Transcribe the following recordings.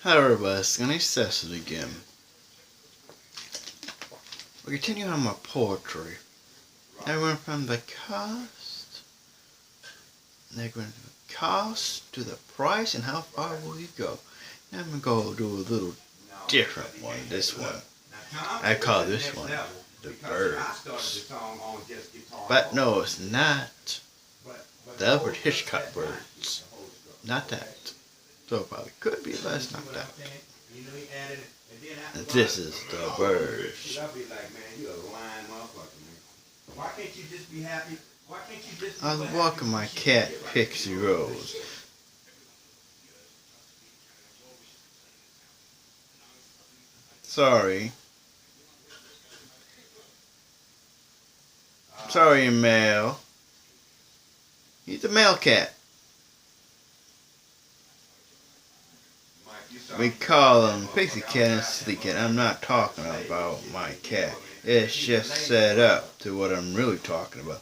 Hello everybody, it's gonna Cecil again. We continue on my poetry. I went from the cost, to the price, and how far will you go? Now I'm gonna go do a little different one. This one, I call this one the birds. But no, it's not the Alfred Hitchcock birds. Not that. So it probably could be, but it's not that. And this is the birds. I was walking my cat, Pixie Rose. Sorry, male. He's a male cat. We call him Pixie Cat and Sleek Cat. I'm not talking about my cat. It's just set up to what I'm really talking about.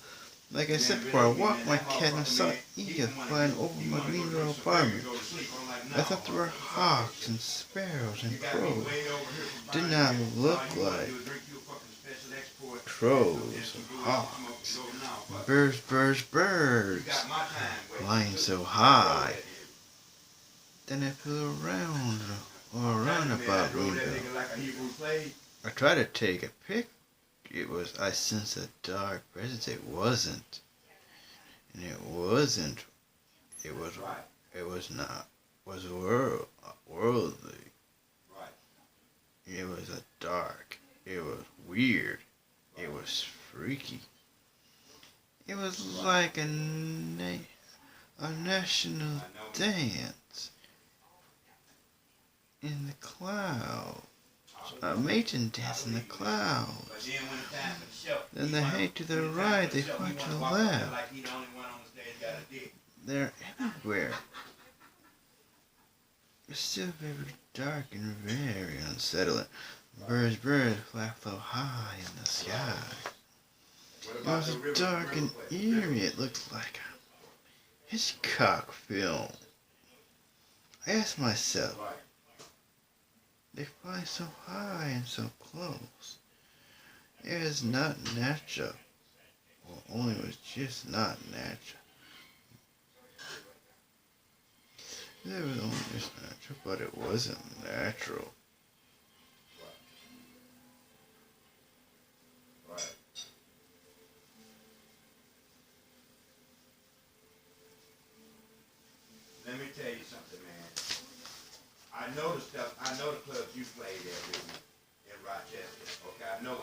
Like I said before, I walked my cat and saw eagles flying over my greenvale apartment. I thought there were hawks and sparrows and crows. Did not look like crows or hawks. Birds, flying so high. Then I flew around about Greenville. I tried to take a pic. I sensed a dark presence. It wasn't. And it wasn't. It was not. It was worldly. It was a dark. It was weird. It was freaky. It was like a national dance in the clouds. A maiden dance in the clouds. Then they hang to the right, they point to the left. They're everywhere. It's still very dark and very unsettling. Birds fly so high in the sky. It was dark and eerie. It looked like a Hitchcock film. I asked myself, they fly so high and so close. It is not natural. Well, only it was just not natural. It was only just natural, but it wasn't natural. Let me tell you something, man. I know the clubs you played at in Rochester. Okay, I know